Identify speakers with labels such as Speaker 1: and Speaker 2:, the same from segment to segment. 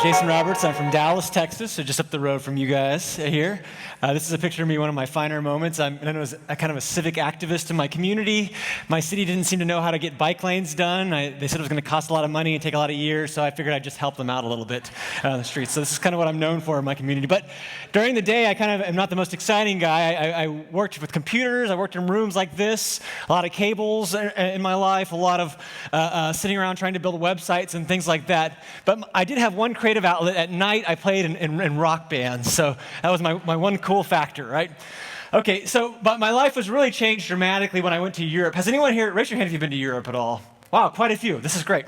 Speaker 1: Jason Roberts. I'm from Dallas, Texas, so just up the road from you guys here. This is a picture of me, one of my finer moments. I'm known as a kind of a civic activist in my community. My city didn't seem to know how to get bike lanes done. They said it was going to cost a lot of money and take a lot of years, so I figured I'd just help them out a little bit on the streets. So this is kind of what I'm known for in my community. But during the day, I kind of am not the most exciting guy. I worked with computers. I worked in rooms like this, a lot of cables in my life, a lot of sitting around trying to build websites and things like that. But I did have one creative outlet. At night, I played in rock bands, so that was my one cool factor, right? Okay, but my life was really changed dramatically when I went to Europe. Has anyone here, raise your hand if you've been to Europe at all? Wow, quite a few. This is great.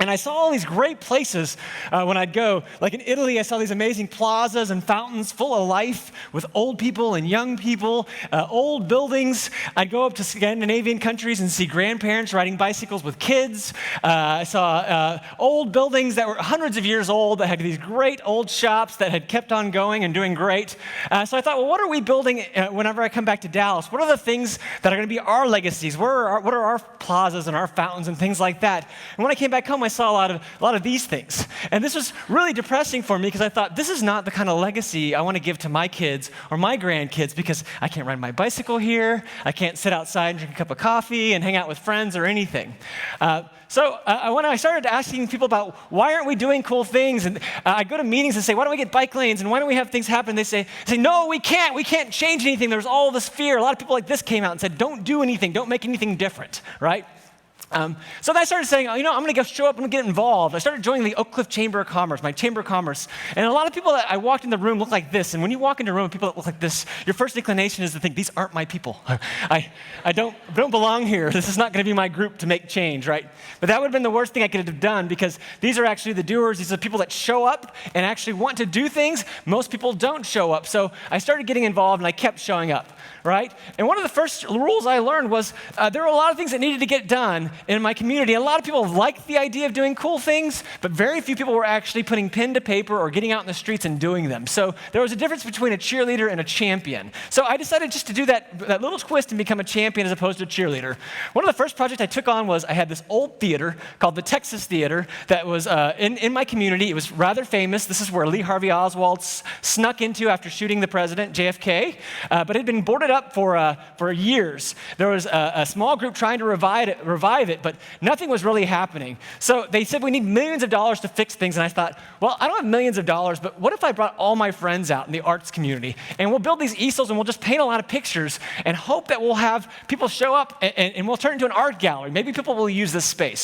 Speaker 1: And I saw all these great places when I'd go. Like in Italy, I saw these amazing plazas and fountains full of life with old people and young people, old buildings. I'd go up to Scandinavian countries and see grandparents riding bicycles with kids. I saw old buildings that were hundreds of years old that had these great old shops that had kept on going and doing great. So I thought, well, what are we building whenever I come back to Dallas? What are the things that are going to be our legacies? What are our plazas and our fountains and things like that? And when I came back home, I saw a lot of these things. And this was really depressing for me because I thought, this is not the kind of legacy I want to give to my kids or my grandkids because I can't ride my bicycle here, I can't sit outside and drink a cup of coffee and hang out with friends or anything. So when I started asking people about why aren't we doing cool things, and I go to meetings and say, why don't we get bike lanes and why don't we have things happen? They say, no, we can't change anything. There's all this fear. A lot of people like this came out and said, don't do anything, don't make anything different, right? So then I started saying, I'm going to go show up and get involved. I started joining the Oak Cliff Chamber of Commerce, my Chamber of Commerce. And a lot of people that I walked in the room look like this. And when you walk into a room with people that look like this, your first inclination is to think, these aren't my people. I don't belong here. This is not going to be my group to make change, right? But that would have been the worst thing I could have done because these are actually the doers. These are the people that show up and actually want to do things. Most people don't show up. So I started getting involved and I kept showing up, right? And one of the first rules I learned was there were a lot of things that needed to get done in my community. A lot of people liked the idea of doing cool things, but very few people were actually putting pen to paper or getting out in the streets and doing them. So there was a difference between a cheerleader and a champion. So I decided just to do that little twist and become a champion as opposed to a cheerleader. One of the first projects I took on was I had this old theater called the Texas Theater that was in my community. It was rather famous. This is where Lee Harvey Oswald snuck into after shooting the president, JFK, but it had been boarded up for years. There was a small group trying to revive it, but nothing was really happening. So they said we need millions of dollars to fix things, and I thought, well, I don't have millions of dollars, but what if I brought all my friends out in the arts community, and we'll build these easels, and we'll just paint a lot of pictures, and hope that we'll have people show up, and we'll turn it into an art gallery. Maybe people will use this space.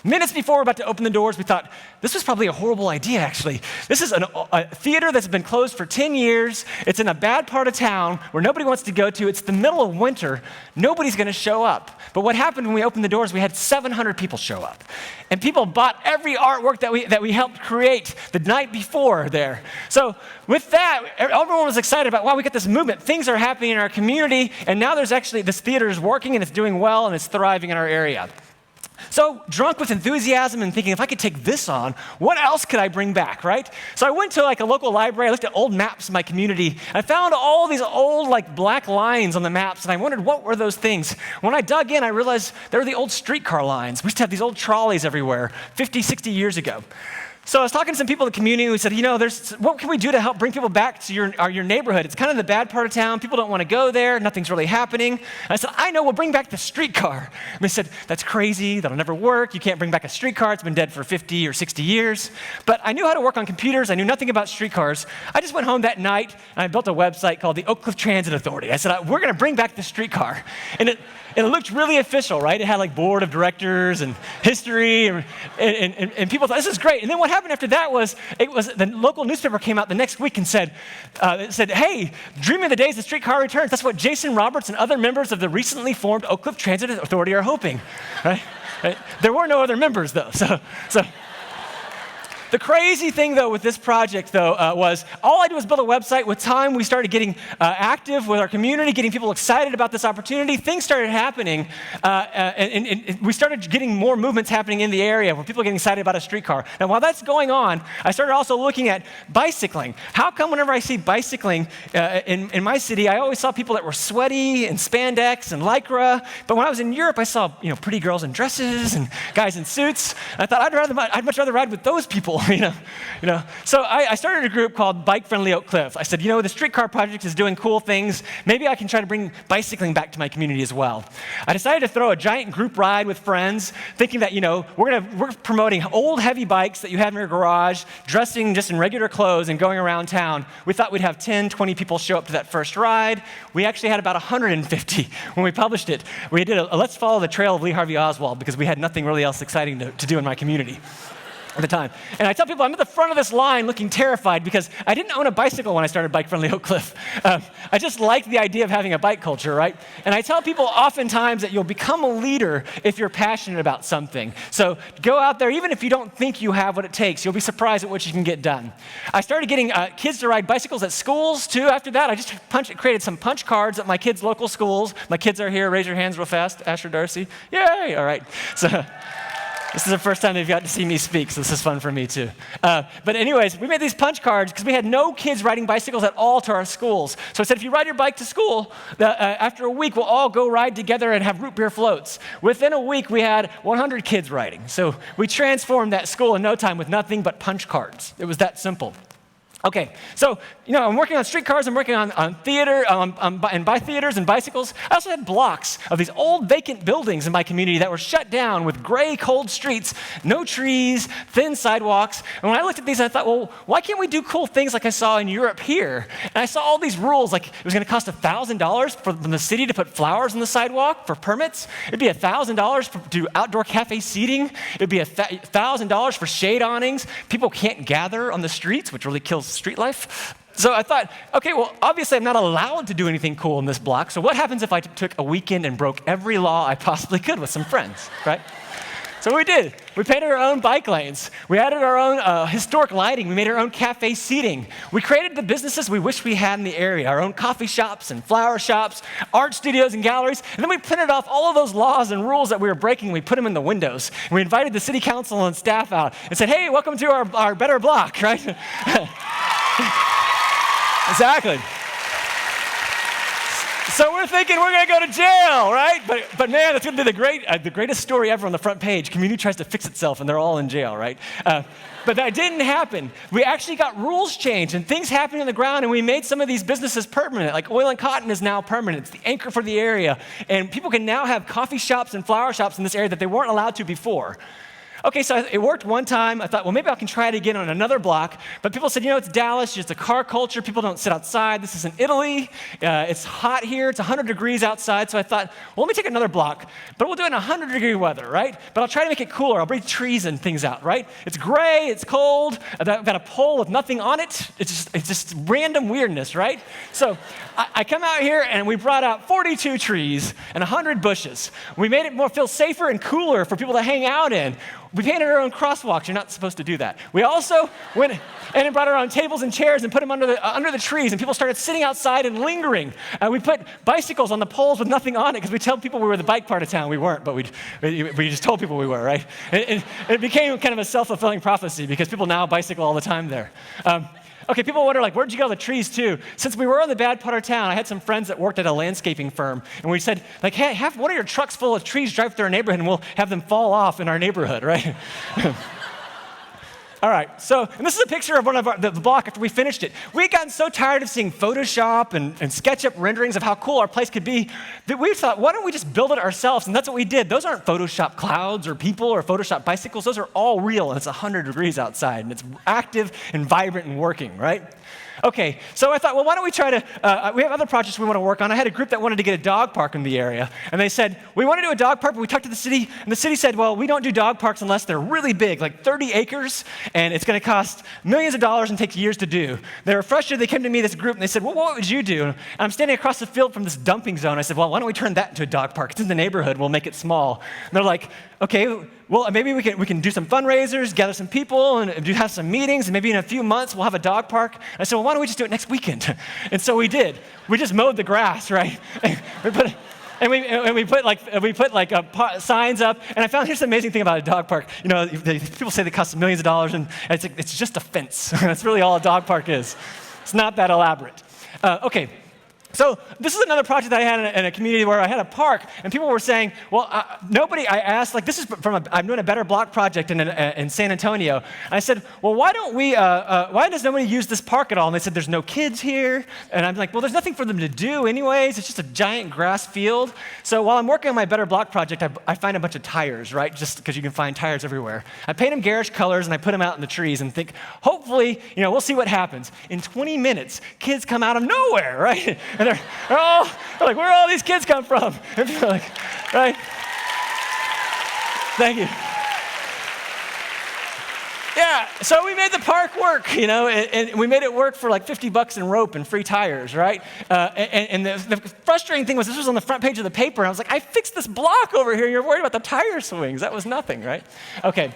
Speaker 1: Minutes before we're about to open the doors, we thought, this was probably a horrible idea, actually. This is a theater that's been closed for 10 years. It's in a bad part of town where nobody wants to go to. It's the middle of winter. Nobody's going to show up. But what happened when we opened the doors, we had 700 people show up. And people bought every artwork that we helped create the night before there. So with that, everyone was excited about, wow, we got this movement. Things are happening in our community, and now there's actually, this theater is working, and it's doing well, and it's thriving in our area. So drunk with enthusiasm and thinking, if I could take this on, what else could I bring back, right? So I went to a local library, I looked at old maps of my community, I found all these old black lines on the maps, and I wondered, what were those things? When I dug in, I realized they were the old streetcar lines. We used to have these old trolleys everywhere, 50, 60 years ago. So I was talking to some people in the community who said, what can we do to help bring people back to your neighborhood? It's kind of the bad part of town. People don't want to go there. Nothing's really happening. And I said, I know, we'll bring back the streetcar. And they said, that's crazy. That'll never work. You can't bring back a streetcar. It's been dead for 50 or 60 years. But I knew how to work on computers. I knew nothing about streetcars. I just went home that night, and I built a website called the Oak Cliff Transit Authority. I said, we're going to bring back the streetcar. And it looked really official, right? It had board of directors and history, and people thought, this is great. And then what happened after that was the local newspaper came out the next week and said, hey, dreaming of the days the streetcar returns. That's what Jason Roberts and other members of the recently formed Oak Cliff Transit Authority are hoping, right? There were no other members, though. So the crazy thing, though, with this project, was all I did was build a website. With time, we started getting active with our community, getting people excited about this opportunity. Things started happening, and we started getting more movements happening in the area where people are getting excited about a streetcar. Now, while that's going on, I started also looking at bicycling. How come whenever I see bicycling in my city, I always saw people that were sweaty and spandex and lycra, but when I was in Europe, I saw pretty girls in dresses and guys in suits. I thought I'd much rather ride with those people So I started a group called Bike Friendly Oak Cliff. I said, the streetcar project is doing cool things. Maybe I can try to bring bicycling back to my community as well. I decided to throw a giant group ride with friends, thinking that, we're promoting old heavy bikes that you have in your garage, dressing just in regular clothes and going around town. We thought we'd have 10, 20 people show up to that first ride. We actually had about 150 when we published it. We did a Let's Follow the Trail of Lee Harvey Oswald because we had nothing really else exciting to do in my community at the time. And I tell people I'm at the front of this line looking terrified because I didn't own a bicycle when I started Bike Friendly Oak Cliff. I just liked the idea of having a bike culture, right? And I tell people oftentimes that you'll become a leader if you're passionate about something. So go out there, even if you don't think you have what it takes, you'll be surprised at what you can get done. I started getting kids to ride bicycles at schools too. After that, I just created some punch cards at my kids' local schools. My kids are here. Raise your hands real fast. Asher Darcy. Yay! All right. So this is the first time they've got to see me speak, so this is fun for me too. But anyways, we made these punch cards because we had no kids riding bicycles at all to our schools. So I said, if you ride your bike to school, after a week, we'll all go ride together and have root beer floats. Within a week, we had 100 kids riding. So we transformed that school in no time with nothing but punch cards. It was that simple. Okay, so, I'm working on streetcars, I'm working on theater, and by theaters and bicycles. I also had blocks of these old vacant buildings in my community that were shut down with gray, cold streets, no trees, thin sidewalks. And when I looked at these, I thought, well, why can't we do cool things like I saw in Europe here? And I saw all these rules, like it was gonna cost $1,000 for the city to put flowers on the sidewalk for permits. It'd be $1,000 to do outdoor cafe seating. It'd be $1,000 for shade awnings. People can't gather on the streets, which really kills street life. So I thought, okay, well, obviously I'm not allowed to do anything cool in this block, so what happens if I took a weekend and broke every law I possibly could with some friends, right? So we did. We painted our own bike lanes. We added our own historic lighting. We made our own cafe seating. We created the businesses we wish we had in the area, our own coffee shops and flower shops, art studios and galleries. And then we printed off all of those laws and rules that we were breaking. We put them in the windows. And we invited the city council and staff out and said, hey, welcome to our better block, right? Exactly. So we're thinking we're going to go to jail, right? But man, it's going to be the greatest story ever on the front page. Community tries to fix itself, and they're all in jail, right? But that didn't happen. We actually got rules changed, and things happened on the ground, and we made some of these businesses permanent. Like oil and cotton is now permanent. It's the anchor for the area. And people can now have coffee shops and flower shops in this area that they weren't allowed to before. Okay, so it worked one time. I thought, well, maybe I can try it again on another block. But people said, it's Dallas, it's a car culture. People don't sit outside. This is in Italy. It's hot here. It's 100 degrees outside. So I thought, well, let me take another block. But we'll do it in 100-degree weather, right? But I'll try to make it cooler. I'll bring trees and things out, right? It's gray. It's cold. I've got a pole with nothing on it. It's just random weirdness, right? So I come out here, and we brought out 42 trees and 100 bushes. We made it feel safer and cooler for people to hang out in. We painted our own crosswalks. You're not supposed to do that. We also went and brought our own tables and chairs and put them under the trees, and people started sitting outside and lingering. We put bicycles on the poles with nothing on it because we tell people we were the bike part of town. We weren't, but we just told people we were, right? It became kind of a self-fulfilling prophecy because people now bicycle all the time there. Okay, people wonder, where'd you get all the trees to? Since we were in the bad part of town, I had some friends that worked at a landscaping firm, and we said, hey, have one of your trucks full of trees drive through our neighborhood, and we'll have them fall off in our neighborhood, right? All right, and this is a picture of the block after we finished it. We had gotten so tired of seeing Photoshop and SketchUp renderings of how cool our place could be that we thought, why don't we just build it ourselves? And that's what we did. Those aren't Photoshop clouds or people or Photoshop bicycles. Those are all real, and it's 100 degrees outside, and it's active and vibrant and working, right? Okay, so I thought, well, why don't we try to, we have other projects we want to work on. I had a group that wanted to get a dog park in the area, and they said, we want to do a dog park, but we talked to the city, and the city said, well, we don't do dog parks unless they're really big, like 30 acres, and it's going to cost millions of dollars and take years to do. They were frustrated. They came to me, this group, and they said, well, what would you do? And I'm standing across the field from this dumping zone. I said, well, why don't we turn that into a dog park? It's in the neighborhood. We'll make it small. And they're like, okay, well, maybe we can do some fundraisers, gather some people, and have some meetings, and maybe in a few months we'll have a dog park. And I said, well, why don't we just do it next weekend? And so we did. We just mowed the grass, right? we put signs up. And I found here's the amazing thing about a dog park. People say they cost millions of dollars, and it's just a fence. That's really all a dog park is. It's not that elaborate. Okay. So this is another project that I had in a community where I had a park, and people were saying, well, I asked, like, this is I'm doing a Better Block project in San Antonio. And I said, well, why does nobody use this park at all? And they said, there's no kids here. And I'm like, well, there's nothing for them to do anyways. It's just a giant grass field. So while I'm working on my Better Block project, I find a bunch of tires, right? Just because you can find tires everywhere. I paint them garish colors, and I put them out in the trees and think, hopefully, we'll see what happens. In 20 minutes, kids come out of nowhere, right? And they're like, where all these kids come from? And people are like, right? Thank you. Yeah, so we made the park work, and we made it work for like $50 in rope and free tires, right? And the frustrating thing was this was on the front page of the paper, and I was like, I fixed this block over here, you're worried about the tire swings. That was nothing, right? Okay.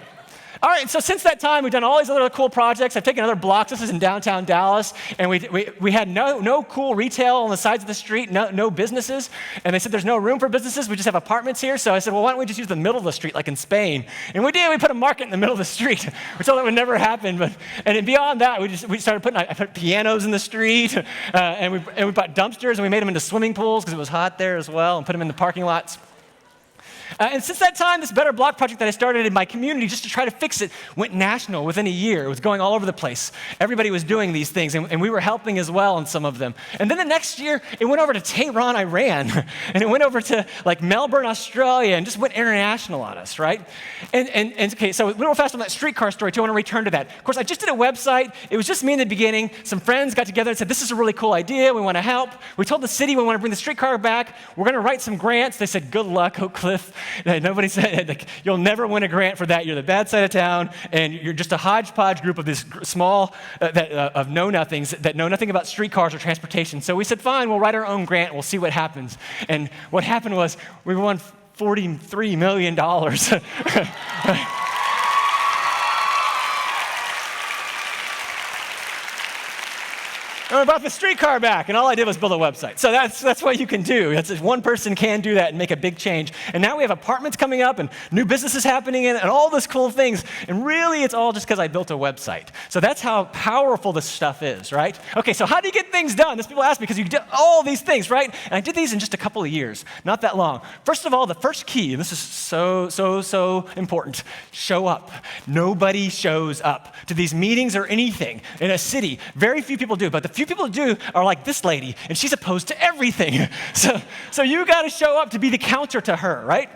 Speaker 1: All right, so since that time, we've done all these other cool projects. I've taken other blocks. This is in downtown Dallas, and we had no cool retail on the sides of the street, no businesses. And they said there's no room for businesses. We just have apartments here. So I said, well, why don't we just use the middle of the street like in Spain? And we did. We put a market in the middle of the street. We thought that would never happen. And then beyond that, we started I put pianos in the street, and we bought dumpsters, and we made them into swimming pools because it was hot there as well, and put them in the parking lots. And since that time, this Better Block project that I started in my community just to try to fix it went national within a year. It was going all over the place. Everybody was doing these things, and we were helping as well on some of them. And then the next year, it went over to Tehran, Iran, and it went over to like Melbourne, Australia, and just went international on us, right? And okay, so real fast on that streetcar story too, I want to return to that. Of course, I just did a website. It was just me in the beginning. Some friends got together and said, this is a really cool idea. We want to help. We told the city we want to bring the streetcar back. We're going to write some grants. They said, good luck, Oak Cliff. Nobody said, like, you'll never win a grant for that. You're the bad side of town, and you're just a hodgepodge group of this small, of know-nothings that know nothing about streetcars or transportation. So we said, fine, we'll write our own grant. We'll see what happens. And what happened was we won $43 million. And we brought the streetcar back, and all I did was build a website. So that's what you can do. One person can do that and make a big change. And now we have apartments coming up and new businesses happening in it and all those cool things. And really, it's all just because I built a website. So that's how powerful this stuff is, right? Okay, so how do you get things done? This people ask me because you did all these things, right? And I did these in just a couple of years, not that long. First of all, the first key, and this is so important, show up. Nobody shows up to these meetings or anything in a city. Very few people do, but the few people do are like this lady, and she's opposed to everything. So you got to show up to be the counter to her, right?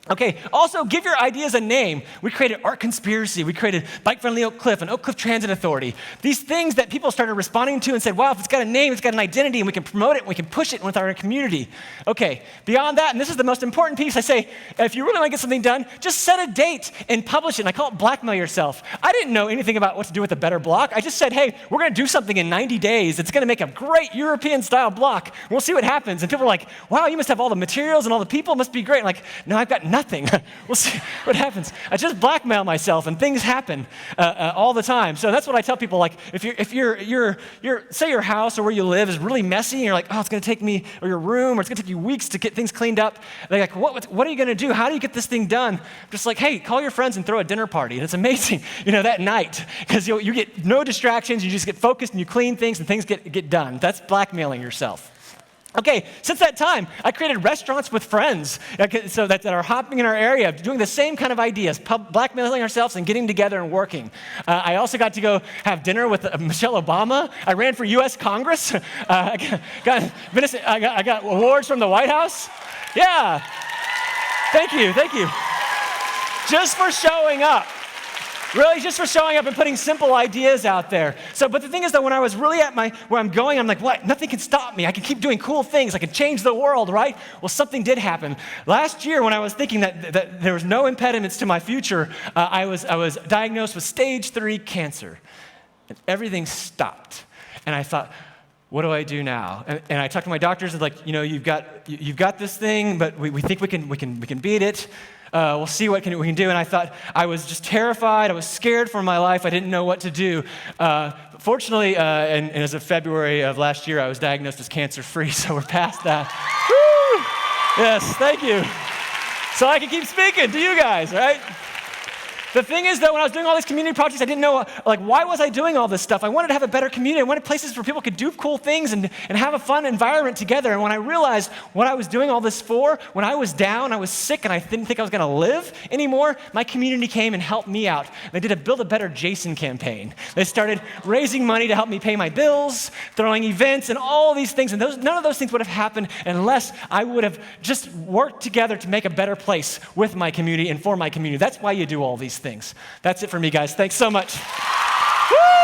Speaker 1: Okay, also give your ideas a name. We created Art Conspiracy. We created Bike Friendly Oak Cliff and Oak Cliff Transit Authority. These things that people started responding to and said, wow, if it's got a name, it's got an identity, and we can promote it, and we can push it with our community. Okay, beyond that, and this is the most important piece, I say, if you really want to get something done, just set a date and publish it. And I call it blackmail yourself. I didn't know anything about what to do with a better block. I just said, hey, we're going to do something in 90 days. It's going to make a great European-style block. We'll see what happens. And people are like, wow, you must have all the materials and all the people. It must be great. I'm like, no, I've got nothing. We'll see what happens. I just blackmail myself, and things happen all the time. So that's what I tell people. Like, if you're say your house or where you live is really messy, and you're like, oh, it's going to take me, or your room, or it's going to take you weeks to get things cleaned up. They're like, what are you going to do? How do you get this thing done? Just like, hey, call your friends and throw a dinner party. And it's amazing, that night, because you get no distractions. You just get focused and you clean things, and things get done. That's blackmailing yourself. Okay, since that time, I created restaurants with friends so that are hopping in our area, doing the same kind of ideas, blackmailing ourselves and getting together and working. I also got to go have dinner with Michelle Obama. I ran for U.S. Congress. I got awards from the White House. Yeah, thank you. Just for showing up. Really, just for showing up and putting simple ideas out there. But the thing is that when I was really at where I'm going, I'm like, what? Nothing can stop me. I can keep doing cool things. I can change the world, right? Well, something did happen. Last year, when I was thinking that there was no impediments to my future, I was diagnosed with stage 3 cancer. And everything stopped. And I thought, what do I do now? And I talked to my doctors, and like, you've got this thing, but we think we can beat it. We'll see what we can do. And I thought, I was just terrified. I was scared for my life. I didn't know what to do. Fortunately, and as of February of last year, I was diagnosed as cancer-free, so we're past that. Woo! Yes, thank you. So I can keep speaking to you guys, right? The thing is that when I was doing all these community projects, I didn't know, like, why was I doing all this stuff? I wanted to have a better community. I wanted places where people could do cool things and have a fun environment together. And when I realized what I was doing all this for, when I was down, I was sick, and I didn't think I was going to live anymore, my community came and helped me out. They did a Build a Better Jason campaign. They started raising money to help me pay my bills, throwing events, and all these things. And none of those things would have happened unless I would have just worked together to make a better place with my community and for my community. That's why you do all these things. That's it for me, guys. Thanks so much. Woo!